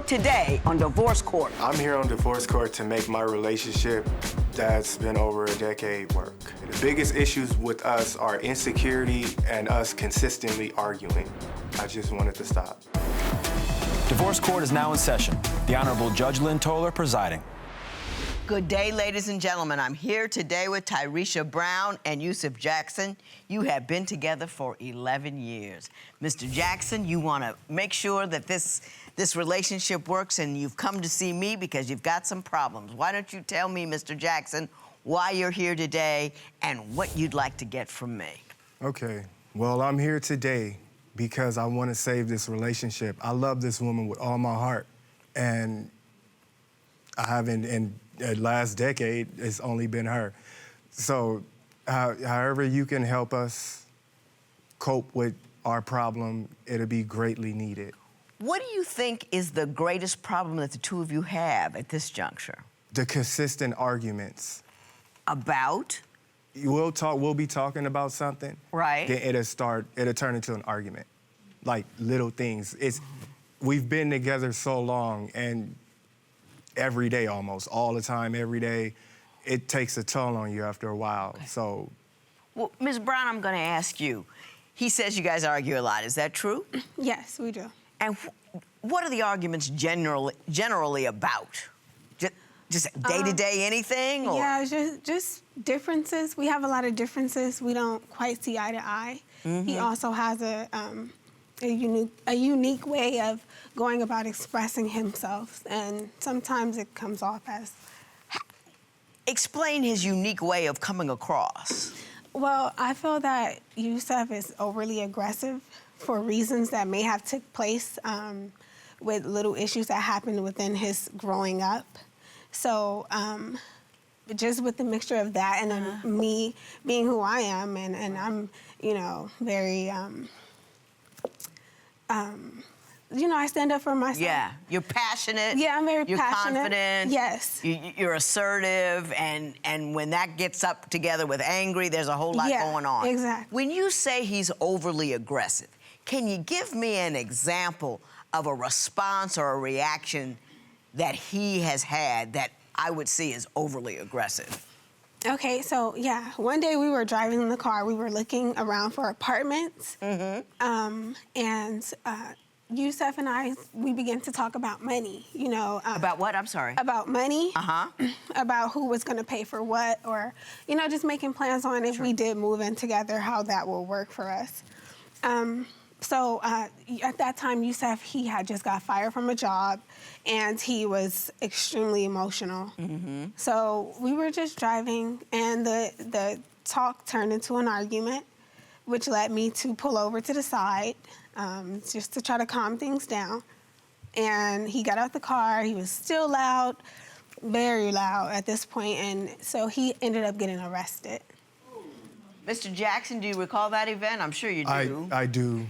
Today on Divorce Court. I'm here on divorce court to make my relationship that's been over a decade work. The biggest issues with us are insecurity and us consistently arguing. I just wanted to stop. Divorce Court is now in session. The Honorable Judge Lynn Toler presiding. Good day, ladies and gentlemen. I'm here today with Tyresha Brown and Usif Jackson. You have been together for 11 years. Mr. Jackson, you want to make sure that this relationship works, and you've come to see me because you've got some problems. Why don't you tell me, Mr. Jackson, why you're here today and what you'd like to get from me? Okay, well, I'm here today because I want to save this relationship. I love this woman with all my heart, and I haven't, in the last decade, it's only been her. So however you can help us cope with our problem, it'll be greatly needed. What do you think is the greatest problem that the two of you have at this juncture? The consistent arguments. About? We'll be talking about something. Right. Then it'll turn into an argument. Like little things. We've been together so long, and every day almost, all the time, every day, it takes a toll on you after a while, okay. So. Well, Ms. Brown, I'm gonna ask you. He says you guys argue a lot, is that true? Yes, we do. And what are the arguments generally about? Just day-to-day anything? Or? Yeah, just differences. We have a lot of differences. We don't quite see eye to eye. Mm-hmm. He also has a unique way of going about expressing himself, and sometimes it comes off as... Explain his unique way of coming across. Well, I feel that Usif is overly aggressive for reasons that may have took place with little issues that happened within his growing up. So just with the mixture of that and then me being who I am, and I'm, very, I stand up for myself. Yeah, you're passionate. Yeah, I'm very passionate. You're confident. Yes. You're assertive, and when that gets up together with angry, there's a whole lot going on. Exactly. When you say he's overly aggressive, can you give me an example of a response or a reaction that he has had that I would see as overly aggressive? Okay, so yeah, one day we were driving in the car, we were looking around for apartments, and Usif and I, we began to talk about money, about what? I'm sorry. About money. Uh-huh. About who was going to pay for what, or, just making plans on if we did move in together, how that will work for us. So at that time, Usif, he had just got fired from a job, and he was extremely emotional. Mm-hmm. So we were just driving, and the talk turned into an argument, which led me to pull over to the side, just to try to calm things down. And he got out the car. He was still loud, very loud at this point, and so he ended up getting arrested. Mr. Jackson, do you recall that event? I'm sure you do. I do.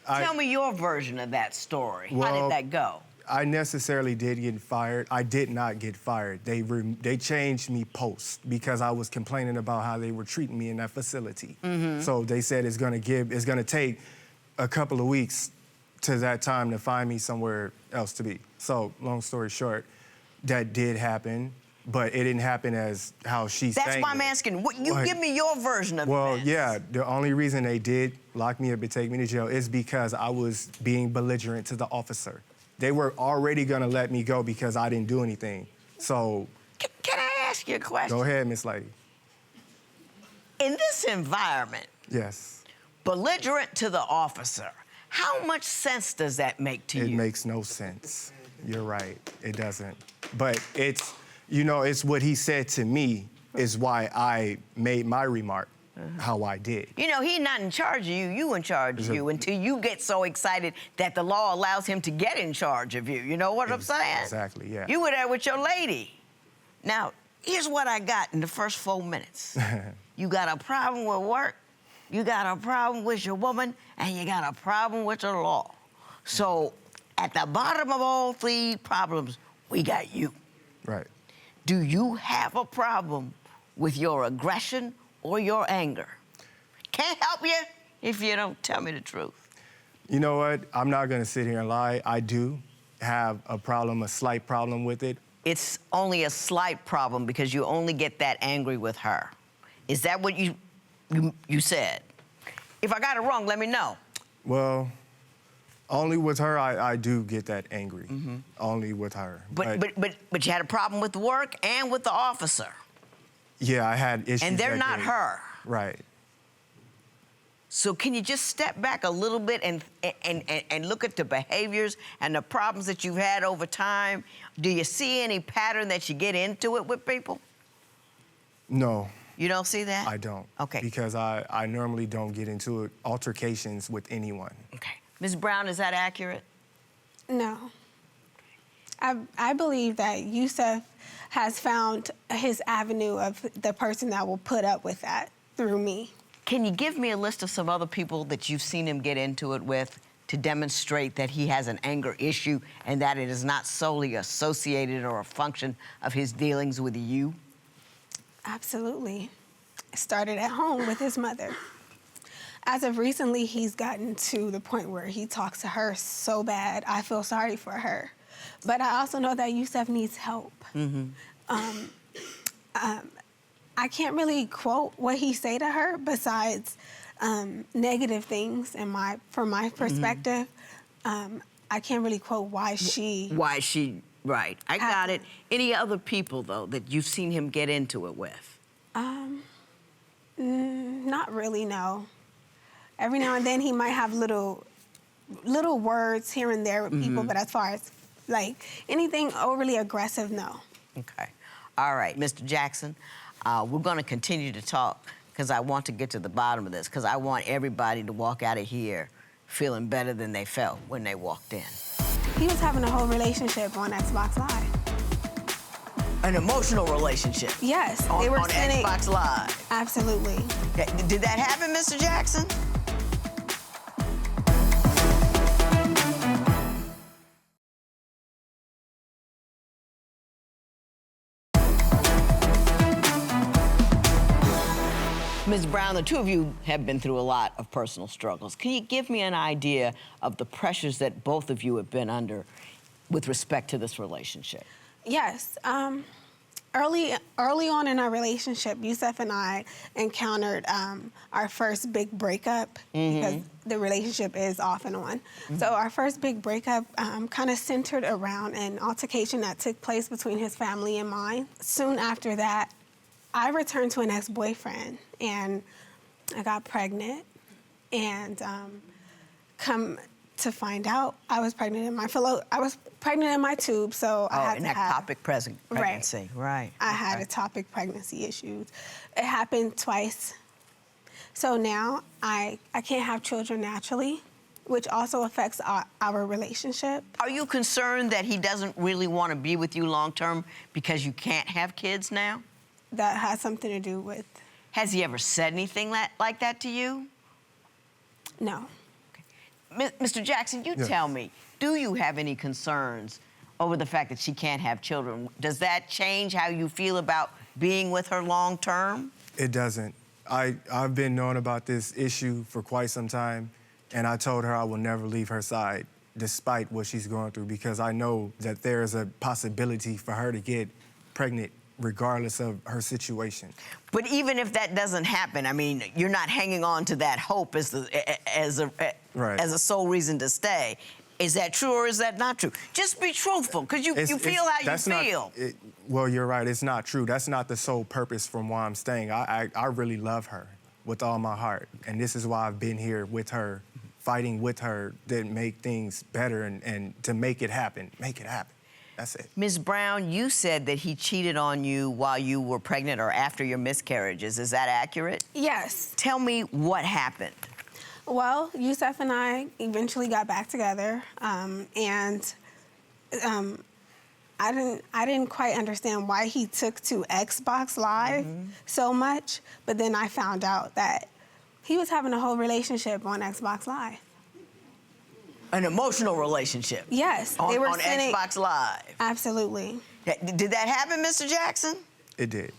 Tell me your version of that story. Well, how did that go? I necessarily did get fired. I did not get fired. They changed me post because I was complaining about how they were treating me in that facility. Mm-hmm. So they said it's gonna take a couple of weeks to that time to find me somewhere else to be. So long story short, that did happen. But it didn't happen as how she's saying. That's why I'm asking. Give me your version of Well, events. yeah, the only reason they did lock me up and take me to jail is because I was being belligerent to the officer. They were already gonna let me go because I didn't do anything. So... Can I ask you a question? Go ahead, Miss Lady. In this environment... Yes. Belligerent to the officer, how much sense does that make to you? It makes no sense. You're right, it doesn't. But it's what he said to me is why I made my remark how I did. He's not in charge of you, you in charge of you until you get so excited that the law allows him to get in charge of you. You know what I'm saying? Exactly, yeah. You were there with your lady. Now, here's what I got in the first 4 minutes. You got a problem with work, you got a problem with your woman, and you got a problem with the law. So, at the bottom of all three problems, we got you. Right. Do you have a problem with your aggression or your anger? Can't help you if you don't tell me the truth. You know what? I'm not gonna sit here and lie. I do have a problem, a slight problem with it. It's only a slight problem because you only get that angry with her. Is that what you said? If I got it wrong, let me know. Well, only with her, I do get that angry. Only with her. But you had a problem with work and with the officer. Yeah, I had issues. And they're that not day. her. Right. So can you just step back a little bit and look at the behaviors and the problems that you've had over time? Do you see any pattern that you get into it with people? No. You don't see that? I don't. Okay. Because I normally don't get into altercations with anyone. Okay. Ms. Brown, is that accurate? No. I believe that Usif has found his avenue of the person that will put up with that through me. Can you give me a list of some other people that you've seen him get into it with to demonstrate that he has an anger issue and that it is not solely associated or a function of his dealings with you? Absolutely. It started at home with his mother. As of recently, he's gotten to the point where he talks to her so bad, I feel sorry for her. But I also know that Usif needs help. I can't really quote what he say to her besides negative things from my perspective. I can't really quote why she... Right. I got it. Any other people, though, that you've seen him get into it with? Not really, no. Every now and then he might have little words here and there with people, but as far as, like, anything overly aggressive, no. Okay. All right, Mr. Jackson, we're going to continue to talk because I want to get to the bottom of this because I want everybody to walk out of here feeling better than they felt when they walked in. He was having a whole relationship on Xbox Live. An emotional relationship? Yes. On on Xbox Live? Absolutely. Did that happen, Mr. Jackson? Ms. Brown, the two of you have been through a lot of personal struggles. Can you give me an idea of the pressures that both of you have been under with respect to this relationship? Yes. Early on in our relationship, Usif and I encountered our first big breakup because the relationship is off and on. So our first big breakup kind of centered around an altercation that took place between his family and mine. Soon after that, I returned to an ex-boyfriend and I got pregnant and come to find out I was pregnant in my tube, so I had an to have... ectopic pregnancy, right. I had ectopic pregnancy issues. It happened twice. So now I can't have children naturally, which also affects our relationship. Are you concerned that he doesn't really want to be with you long term because you can't have kids now? That has something to do with... Has he ever said anything like that to you? No. Mr. Jackson, you tell me, do you have any concerns over the fact that she can't have children? Does that change how you feel about being with her long term? It doesn't. I've been knowing about this issue for quite some time, and I told her I will never leave her side despite what she's going through because I know that there is a possibility for her to get pregnant regardless of her situation. But even if that doesn't happen, I mean, you're not hanging on to that hope as a sole reason to stay. Is that true or is that not true? Just be truthful, because you feel how you feel. Well, you're right. It's not true. That's not the sole purpose from why I'm staying. I really love her with all my heart, and this is why I've been here with her, fighting with her to make things better and to make it happen. Make it happen. That's it. Ms. Brown, you said that he cheated on you while you were pregnant or after your miscarriages. Is that accurate? Yes. Tell me what happened. Well, Usif and I eventually got back together, and I didn't quite understand why he took to Xbox Live so much, but then I found out that he was having a whole relationship on Xbox Live. An emotional relationship? Yes. On Xbox Live? Absolutely. Did that happen, Mr. Jackson? It did.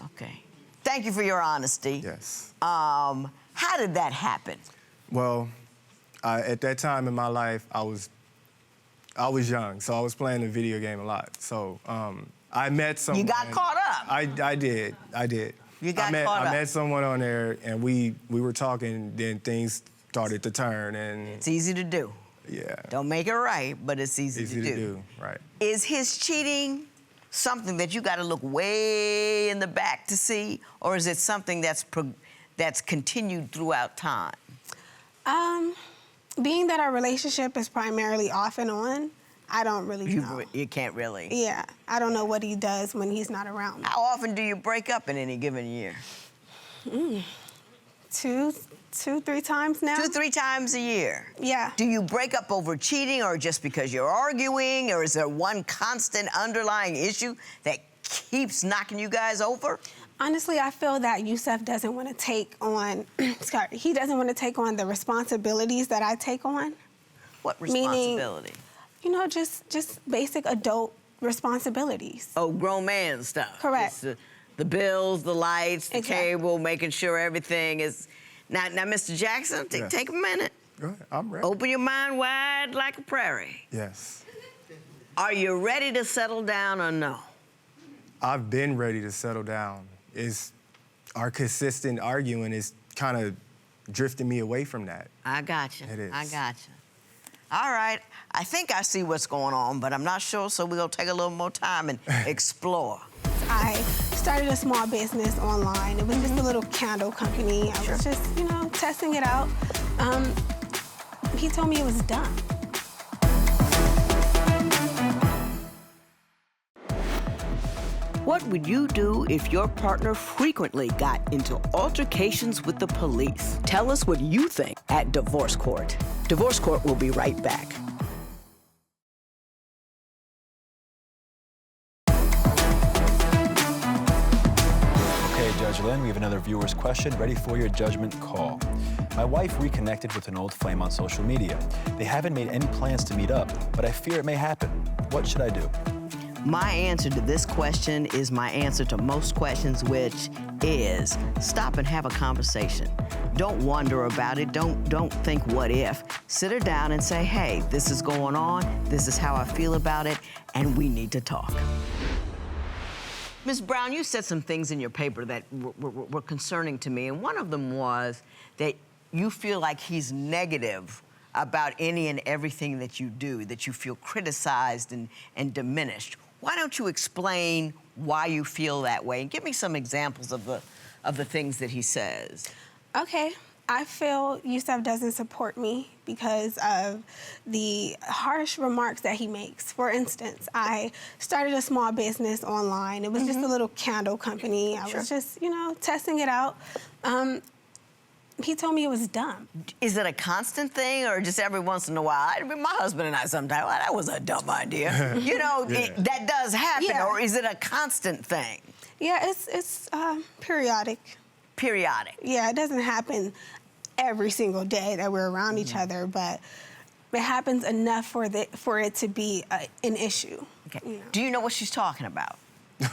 Okay. Thank you for your honesty. Yes. How did that happen? Well, at that time in my life, I was I was young, so I was playing the video game a lot. So I met someone. You got caught up. I did. You got caught up. I met someone on there, and we were talking. Then things started to turn, and It's easy to do. yeah, Don't make it right, but it's easy easy to do. Right. Is his cheating something that you got to look way in the back to see, or is it something that's continued throughout time? Being that our relationship is primarily off and on, I don't really know. You can't really. Yeah, I don't know what he does when he's not around. How often do you break up in any given year? Two, 3 times now. 2-3 times a year. Yeah. Do you break up over cheating or just because you're arguing, or is there one constant underlying issue that keeps knocking you guys over? Honestly, I feel that Usif doesn't want to take on, he doesn't want to take on the responsibilities that I take on. What Meaning- responsibility? You know, just basic adult responsibilities. Oh, grown man stuff. Correct. It's the bills, the lights, the Exactly. cable, making sure everything is. Now, Mr. Jackson, Yes. take a minute. Go ahead. I'm ready. Open your mind wide like a prairie. Yes. Are you ready to settle down or no? I've been ready to settle down. Our consistent arguing is kind of drifting me away from that. I got you. It is. I got you. All right. I think I see what's going on, but I'm not sure, so we're going to take a little more time and explore. I started a small business online. It was just a little candle company. I was just, testing it out. He told me it was dumb. What would you do if your partner frequently got into altercations with the police? Tell us what you think at Divorce Court. Divorce Court will be right back. Okay, Judge Lynn, we have another viewer's question ready for your judgment call. My wife reconnected with an old flame on social media. They haven't made any plans to meet up, but I fear it may happen. What should I do? My answer to this question is my answer to most questions, which is stop and have a conversation. Don't wonder about it. Don't think what if. Sit her down and say, hey, this is going on. This is how I feel about it, and we need to talk. Ms. Brown, you said some things in your paper that were concerning to me, and one of them was that you feel like he's negative about any and everything that you do, that you feel criticized and diminished. Why don't you explain why you feel that way and give me some examples of the things that he says? Okay. I feel Usif doesn't support me because of the harsh remarks that he makes. For instance, I started a small business online. It was just a little candle company. I was just, testing it out. He told me it was dumb. Is it a constant thing or just every once in a while? My husband and I sometimes, well, that was a dumb idea. That does happen, Yeah. Or is it a constant thing? Yeah, it's periodic. Periodic. Yeah, it doesn't happen every single day that we're around each other, but it happens enough for it to be an issue. Okay. Do you know what she's talking about?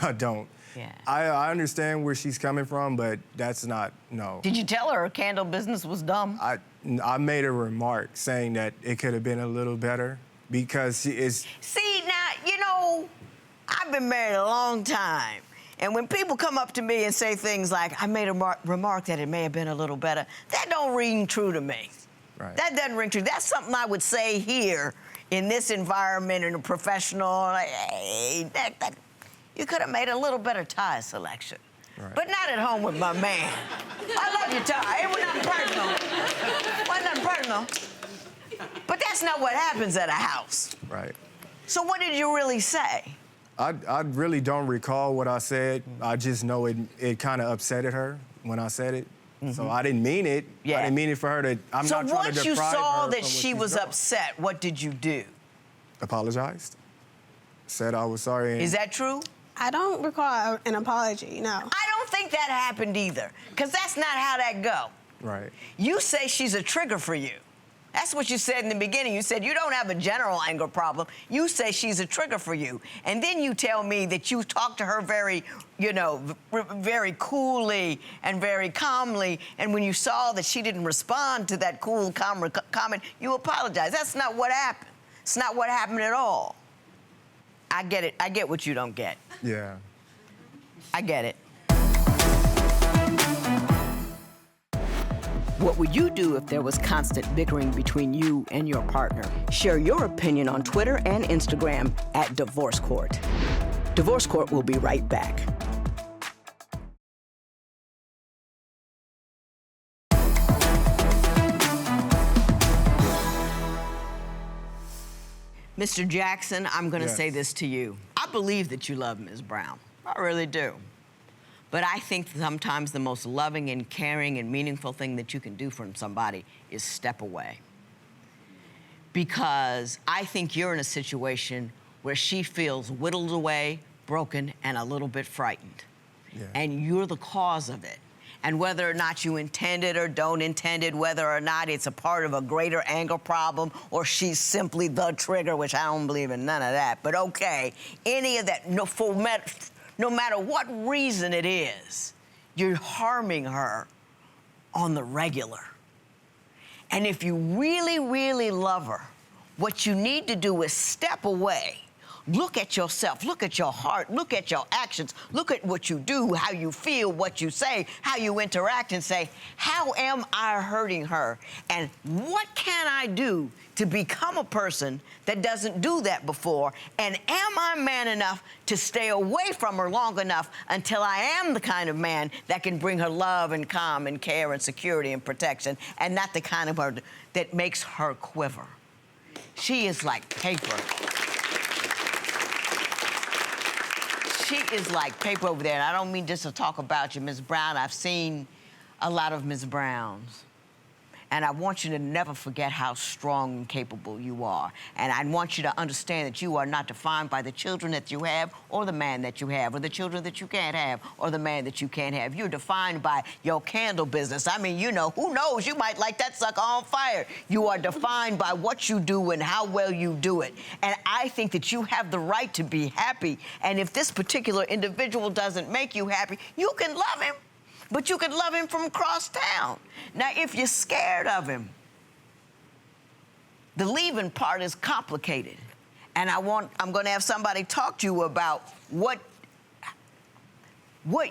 I don't. Yeah. I understand where she's coming from, but that's not, no. Did you tell her candle business was dumb? I made a remark saying that it could have been a little better because she is... See, now, I've been married a long time. And when people come up to me and say things like, I made a remark that it may have been a little better, that don't ring true to me. Right. That doesn't ring true. That's something I would say here in this environment, in a professional, like, hey, you could have made a little better tie selection. Right. But not at home with my man. I love you, Ty. It was nothing personal. Wasn't nothing personal. But that's not what happens at a house. Right. So what did you really say? I really don't recall what I said. I just know it kind of upsetted her when I said it. So I didn't mean it. Yeah. I didn't mean it for her to, I'm So not trying to once you deprive saw her that from what she she's was doing. upset, what did you do? Apologized. Said I was sorry. And Is that true? I don't recall an apology, no. I don't think that happened either, because that's not how that go. Right. You say she's a trigger for you. That's what you said in the beginning. You said you don't have a general anger problem. You say she's a trigger for you. And then you tell me that you talked to her very, very coolly and very calmly. And when you saw that she didn't respond to that cool, calm comment, you apologized. That's not what happened. It's not what happened at all. I get it. I get what you don't get. Yeah. I get it. What would you do if there was constant bickering between you and your partner? Share your opinion on Twitter and Instagram at Divorce Court. Divorce Court will be right back. Mr. Jackson, I'm going to say this to you. I believe that you love Ms. Brown. I really do. But I think sometimes the most loving and caring and meaningful thing that you can do for somebody is step away. Because I think you're in a situation where she feels whittled away, broken, and a little bit frightened. Yeah. And you're the cause of it. And whether or not you intend it or don't intend it, whether or not it's a part of a greater anger problem or she's simply the trigger, which I don't believe in none of that, but okay, any of that, no matter what reason it is, you're harming her on the regular. And if you really, really love her, what you need to do is step away. Look at yourself, look at your heart, look at your actions, look at what you do, how you feel, what you say, how you interact, and say, how am I hurting her? And what can I do to become a person that doesn't do that before? And am I man enough to stay away from her long enough until I am the kind of man that can bring her love and calm and care and security and protection, and not the kind of her that makes her quiver? She is like paper. She is like paper over there, and I don't mean just to talk about you, Ms. Brown. I've seen a lot of Ms. Browns, and I want you to never forget how strong and capable you are. And I want you to understand that you are not defined by the children that you have, or the man that you have, or the children that you can't have, or the man that you can't have. You're defined by your candle business. I mean, you know, who knows? You might light that sucker on fire. You are defined by what you do and how well you do it. And I think that you have the right to be happy. And if this particular individual doesn't make you happy, you can love him. But you could love him from across town. Now, if you're scared of him, the leaving part is complicated. And I'm going to have somebody talk to you about what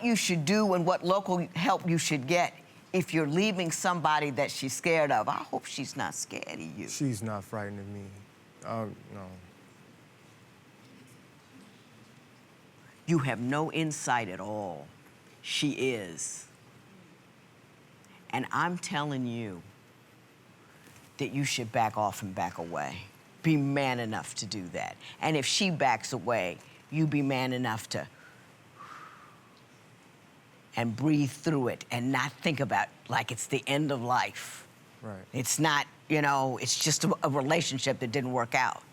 you should do and what local help you should get if you're leaving somebody that she's scared of. I hope she's not scared of you. She's not frightened of me. No. You have no insight at all. She is. And I'm telling you that you should back off and back away. Be man enough to do that. And if she backs away, you be man enough to and breathe through it and not think about like it's the end of life. Right. It's not, you know, it's just a relationship that didn't work out.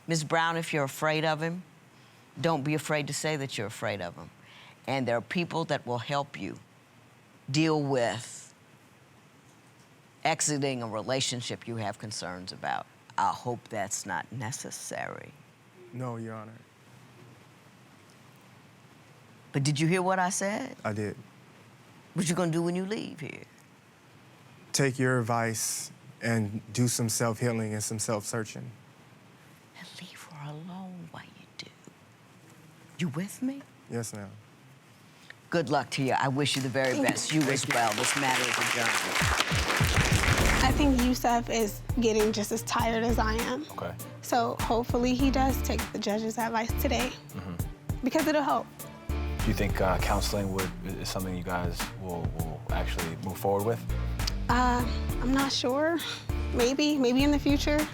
Ms. Brown, if you're afraid of him, don't be afraid to say that you're afraid of him. And there are people that will help you deal with exiting a relationship you have concerns about. I hope that's not necessary. No, Your Honor. But did you hear what I said? I did. What you gonna do when you leave here? Take your advice and do some self-healing and some self-searching. And leave her alone while you do. You with me? Yes, ma'am. Good luck to you. I wish you the very best. You as well. This matter is adjourned. I think Usif is getting just as tired as I am. Okay. So hopefully he does take the judge's advice today, because it'll help. Do you think counseling is something you guys will actually move forward with? I'm not sure. Maybe in the future.